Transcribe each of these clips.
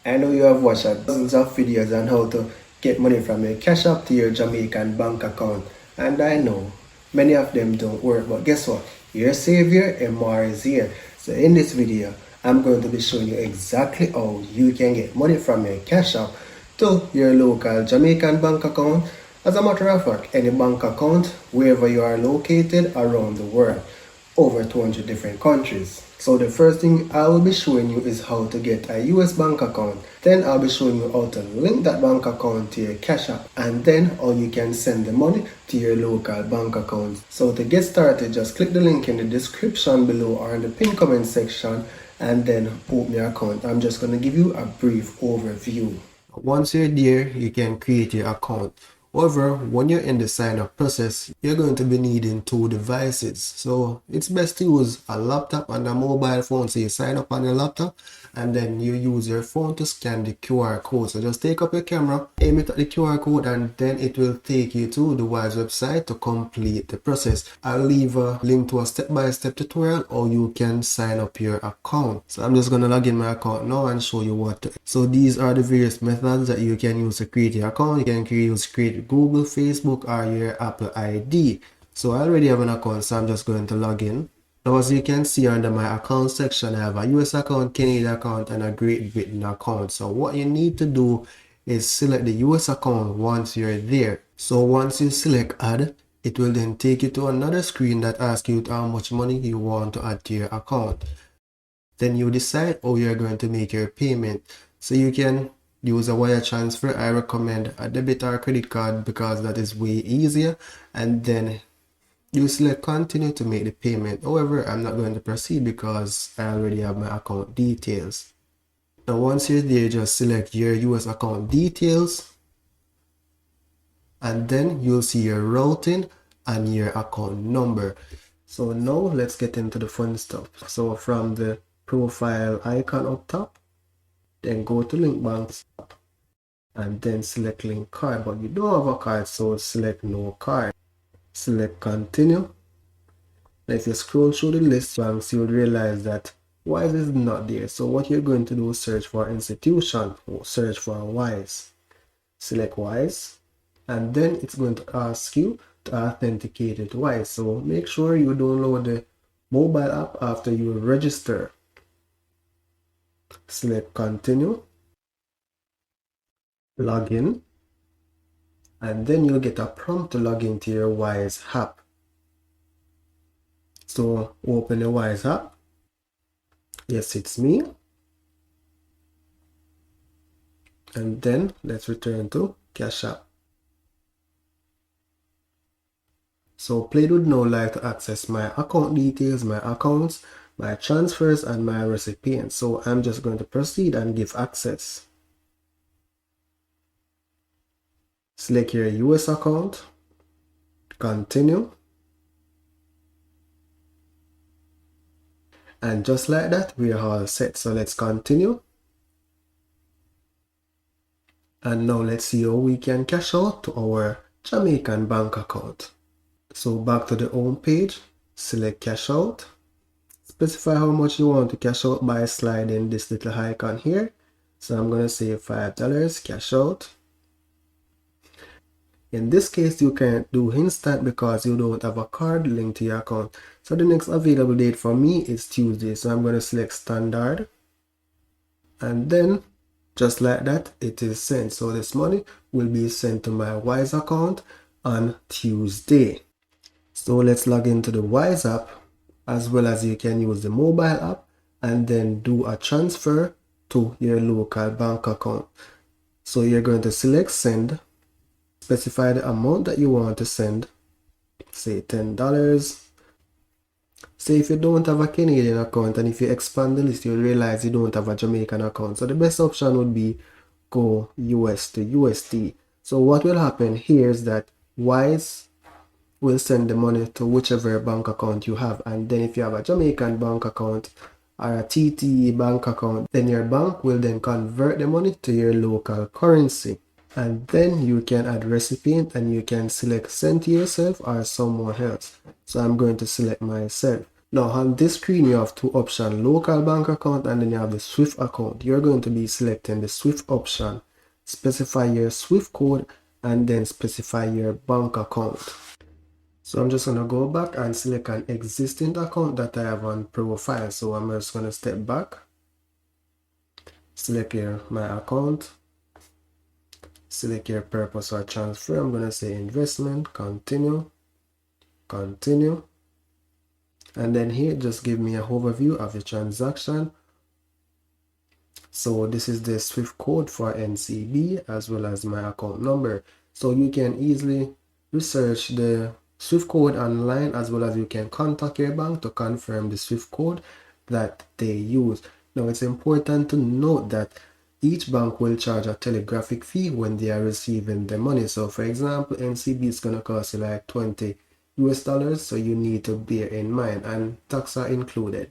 I know you have watched dozens of videos on how to get money from your Cash App to your Jamaican bank account, and I know many of them don't work, but guess what? Your savior MR is here. So in this video, I'm going to be showing you exactly how you can get money from your Cash App to your local Jamaican bank account. As a matter of fact, any bank account wherever you are located around the world, over 200 different countries. So the first thing I will be showing you is how to get a US bank account. Then I'll be showing you how to link that bank account to your Cash App, and then how you can send the money to your local bank account. So to get started, just click the link in the description below or in the pinned comment section and then open your account. I'm just going to give you a brief overview. Once you're there, you can create your account. However, when you're in the sign up process, you're going to be needing two devices. So it's best to use a laptop and a mobile phone. So you sign up on your laptop and then you use your phone to scan the QR code. So just take up your camera, aim it at the QR code, and then it will take you to the Wise website to complete the process. I'll leave a link to a step-by-step tutorial or you can sign up your account. So I'm just going to log in my account now and show you what to. So these are the various methods that you can use to create your account. You can create Google, Facebook, or your Apple ID. So I already have an account, so I'm just going to log in. Now as you can see under my account section, I have a US account, Canadian account, and a Great Britain account. So what you need to do is select the US account once you're there. So once you select add, it will then take you to another screen that asks you how much money you want to add to your account. Then you decide how you're going to make your payment. So you can use a wire transfer. I recommend a debit or credit card because that is way easier. And then you select continue to make the payment. However, I'm not going to proceed because I already have my account details. Now once you're there, just select your US account details. And then you'll see your routing and your account number. So now let's get into the fun stuff. So from the profile icon up top, then go to link banks and then select link card, but you don't have a card, so select no card. Select continue. Now if you scroll through the list banks, you'll realize that Wise is not there. So what you're going to do is search for institution or search for Wise. Select Wise, and then it's going to ask you to authenticate it Wise. So make sure you download the mobile app after you register. Select continue, log in, and then you'll get a prompt to log into your Wise app. So open the Wise app. Yes, it's me. And then let's return to Cash App. So Play would now like to access my account details, my accounts, my transfers, and my recipients. So I'm just going to proceed and give access. Select your US account, continue, and just like that, we are all set. So let's continue. And now let's see how we can cash out to our Jamaican bank account. So back to the home page, select cash out. Specify how much you want to cash out by sliding this little icon here. So I'm going to say $5 cash out. In this case, you can't do instant because you don't have a card linked to your account. So the next available date for me is Tuesday. So I'm going to select standard. And then just like that, it is sent. So this money will be sent to my Wise account on Tuesday. So let's log into the Wise app, as well as you can use the mobile app and then do a transfer to your local bank account. So you're going to select send, specify the amount that you want to send, say $10. Say if you don't have a Canadian account, and if you expand the list, you'll realize you don't have a Jamaican account. So the best option would be go US to USD. So what will happen here is that Wise will send the money to whichever bank account you have, and then if you have a Jamaican bank account or a TTE bank account, then your bank will then convert the money to your local currency, and then you can add recipient and you can select send to yourself or someone else. So I'm going to select myself. Now on this screen you have two options, local bank account and then you have the Swift account. You're going to be selecting the Swift option, specify your Swift code and then specify your bank account. So I'm just going to go back and select an existing account that I have on profile. So I'm just going to step back, select here my account, select your purpose or transfer. I'm going to say investment, continue, continue. And then here just give me an overview of the transaction. So this is the Swift code for NCB as well as my account number. So you can easily research the Swift code online as well as you can contact your bank to confirm the Swift code that they use. Now it's important to note that each bank will charge a telegraphic fee when they are receiving the money. So for example, NCB is going to cost you like $20, so you need to bear in mind, and tax are included.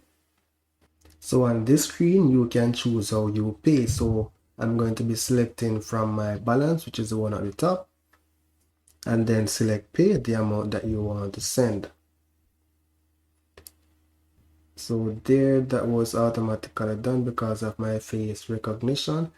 So on this screen you can choose how you pay. So I'm going to be selecting from my balance, which is the one at the top, and then select pay, the amount that you want to send. So there, that was automatically done because of my face recognition.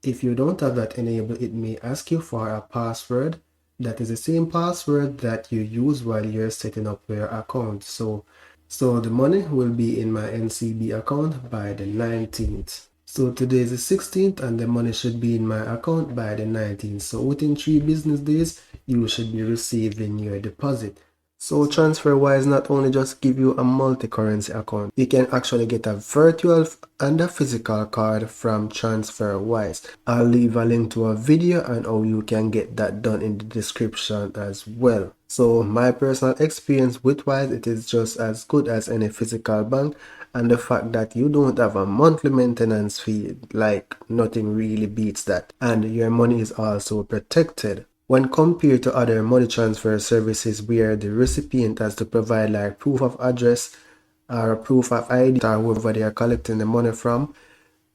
If you don't have that enabled, it may ask you for a password. That is the same password that you use while you're setting up your account. So the money will be in my NCB account by the 19th. So today is the 16th and the money should be in my account by the 19th. So within 3 business days, you should be receiving your deposit. So TransferWise not only just give you a multi-currency account, you can actually get a virtual and a physical card from TransferWise. I'll leave a link to a video and how you can get that done in the description as well. So my personal experience with Wise, it is just as good as any physical bank, and the fact that you don't have a monthly maintenance fee, like nothing really beats that, and your money is also protected. When compared to other money transfer services where the recipient has to provide like proof of address or proof of ID or whoever they are collecting the money from,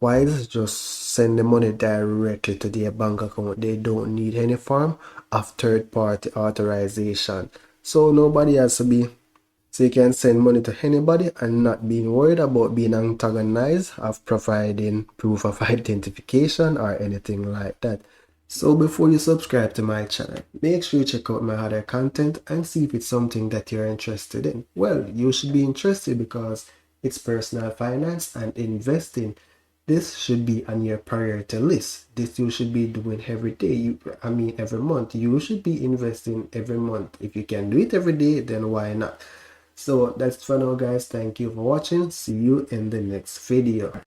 Wise just send the money directly to their bank account. They don't need any form of third-party authorization. So nobody has to be, so you can send money to anybody and not being worried about being antagonized of providing proof of identification or anything like that. So before you subscribe to my channel, make sure you check out my other content and see if it's something that you're interested in. Well, you should be interested because it's personal finance and investing. This should be on your priority list. This you should be doing every day. Every month. You should be investing every month. If you can do it every day, then why not? So that's for now, guys. Thank you for watching. See you in the next video.